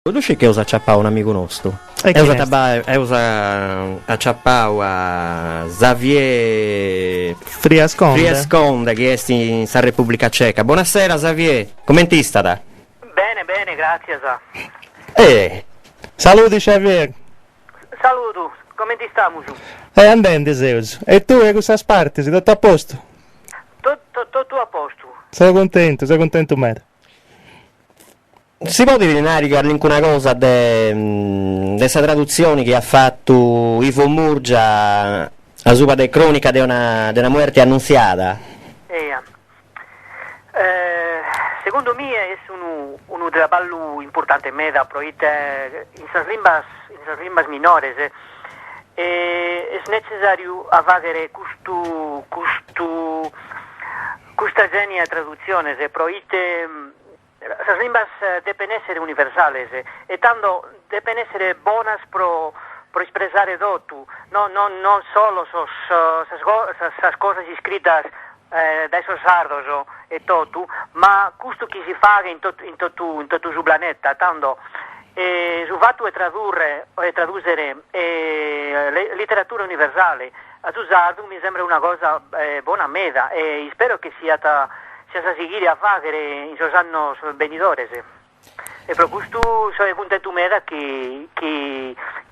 Conosci che usa acciappare un amico nostro? E chi è? Usa acciappare a Xavier Friasconde. Friasconde che è in Sa Repubblica Ceca. Buonasera Xavier, come ti sta? Bene, bene, grazie. Saluti Xavier. Saluto, come ti stiamo? Andente Zeus. E tu che cosa parti? Sei tutto a posto? Tutto a posto. Sono contento me. Si può dire una cosa dessa traduzioni che ha fatto Ivo Murgia a suba de cronica di una muerte annunziata? Secondo me è uno trabalho importante meda proite in sas limbas minores è necessario avere questa genia traduzione proite las limbas deben essere universales e tanto deben essere bonas pro expressare tutto, non solo esas cosas iscritas dai sos sardos e tutto, ma questo che si fa in tutto su planeta, tanto su fatto è tradurre e tradurre letteratura universale a su sardo mi sembra una cosa buona meda e spero che sia a seguire a fare in sos annos venidores. E per questo sono contento meda che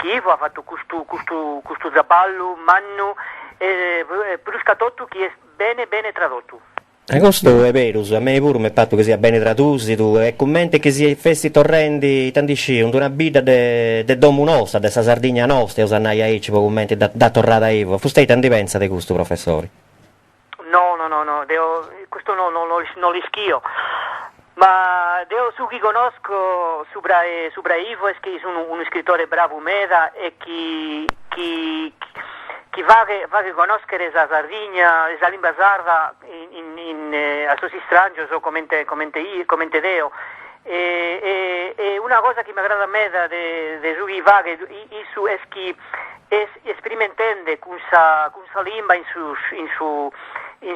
Ivo ha fatto questo zaballo manno e più che tutto che è bene tradotto. E questo è vero, a me pure mi è fatto che sia bene tradotto e commenti che si festi torrendi tanti sci, una vita de domo nostra, dessa Sardegna nostra, usannai a ci commenti da torrata Ivo. Fustai tanti pensa di questo professori? No, questo non lo schio, ma su chi conosco sopra Ivo è che è uno scrittore bravo meda e chi va a conoscere la Sardegna, la lingua sarda a suoi strangio, come Deo. E una cosa che mi aggrada a me de Zughi Vaghe è che sperimentando questa lingua in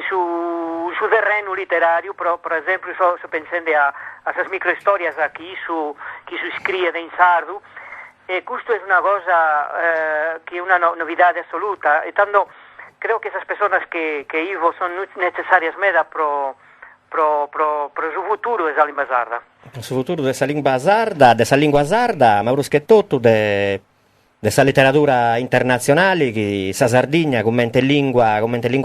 su terreno letterario, per esempio sto pensando a queste microstorie che su scrive in sardo, e questo è una cosa che è una novità assoluta, e tanto credo che queste persone che Ivo sono necessarie meda pro su futuro della lingua sarda. Su futuro dessa lingua sarda, ma che tutto dessa letteratura internazionale che sa Sardegna commenta lingua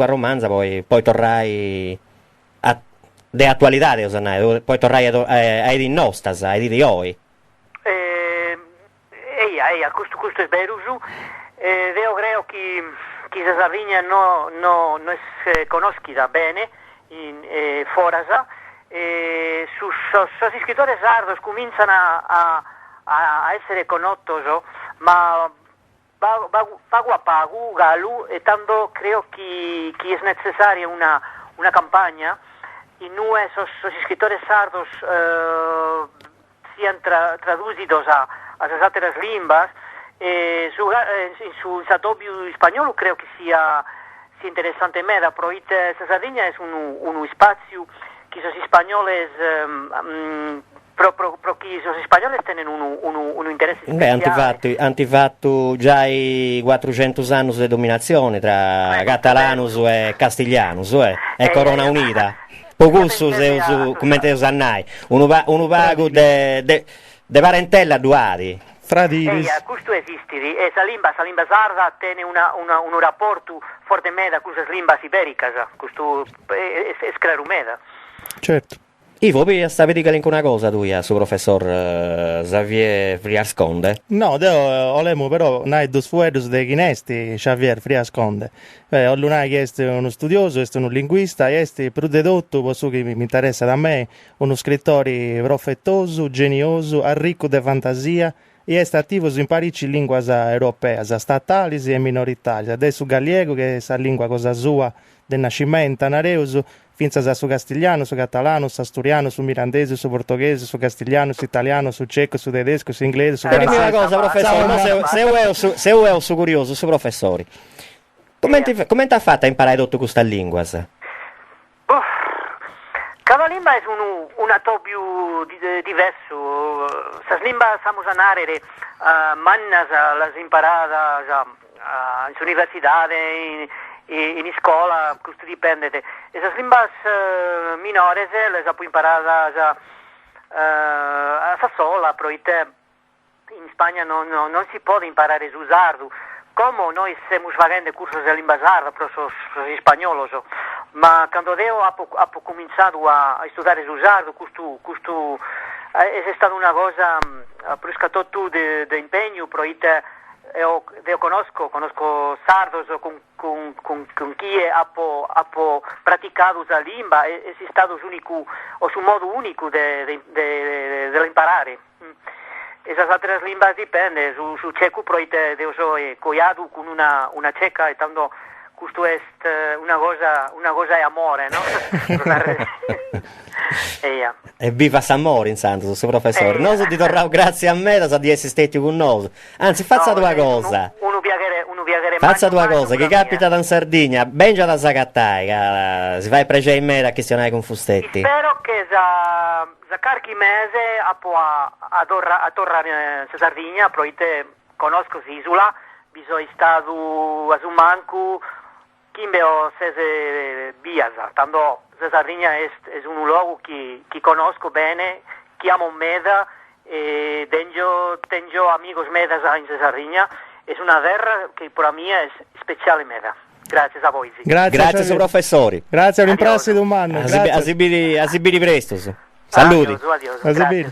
romanza poi torrai de attualità poi torrai ai di nostas ai di oi questo è vero io credo che la Sardegna non è conosciuta bene in forasa sus scrittori sardos cominciano a essere conosciuti, ma pago a pago Galu, e tanto credo che è necessaria una campagna in cui questi scrittori sardos siano tradotti a altre lingue e su satobio spagnolo credo che sia interessante meda proite Sardegna è uno spazio che i spagnoli pro chi i spagnoli tenen un interesse speciale. Antifatto già i 400 anni di dominazione tra Catalanus e Castiglianus e Corona Unita. Pocusso come te usannai, uno vago de parentela duari. Fradiris. Questo esiste, e la lingua sarda tiene un rapporto forte meda con le lingue iberiche, questo è chiaro meda. Certo. Ivo, stavi dicendo una cosa tu, su professor Xavier Friasconde? No, olemo però nai dos fueros de Ginesti Xavier Friasconde. Ollunai che è uno studioso, è un linguista, è più di tutto, posso che mi interessa da me, uno scrittore profettoso, genioso, ricco di fantasia, e è attivo in parecchie lingue europee, statali e minoritari. Adesso gallego, che è la lingua cosa sua del nascimento, anareuso, finza su castigliano, su catalano, su asturiano, su mirandese, su portoghese, su castigliano, su italiano, su ceco, su tedesco, su inglese, su Dimmi francese. una cosa, professore, se io sono curioso, su professori, come ti ha fatto a imparare tutte queste lingue? Cada lingua è un atto più diverso. Las limbas estamos a narrare, mannas las imparadas in università, in scuola, questo dipende. E le limbas minores le ho imparate a sola, proite in Spagna non si può imparare a usarlo. Come noi stiamo facendo corsi di lingua sarda, però sono spagnolo, ma quando io ho cominciato a studiare a usarlo, questo è stata una cosa per tutto di impegno, proite io conosco sardos con chi ha praticato la lingua e è stato un modo unico di imparare. E le altre lingue dipende, su ceco proite io sono coiado con una ceca e tanto questo è una cosa è amore, no? E viva s'amore intanto, su professore. Non so di tornare grazie a me di essere stati con noi. Anzi, faccia due cose. Uno piacere faccia due cose, che capita in Sardegna, ben già da Zacattai, si va a pregare in me da questionare con Fustetti. Spero che za qualche mese a tornare in Sardegna, proite conosco l'isola, bisogna stato a Zumancu, Kimbeo sese Biasa, tanto Sardegna è un luogo che conosco bene, che amo meda e tengo amigos medas in Sardegna, è una terra che per me è speciale meda. Grazie a voi. Grazie su professori. Grazie, all'imprassi di un anno. A sibili presto. Saluti. Adios. Grazie.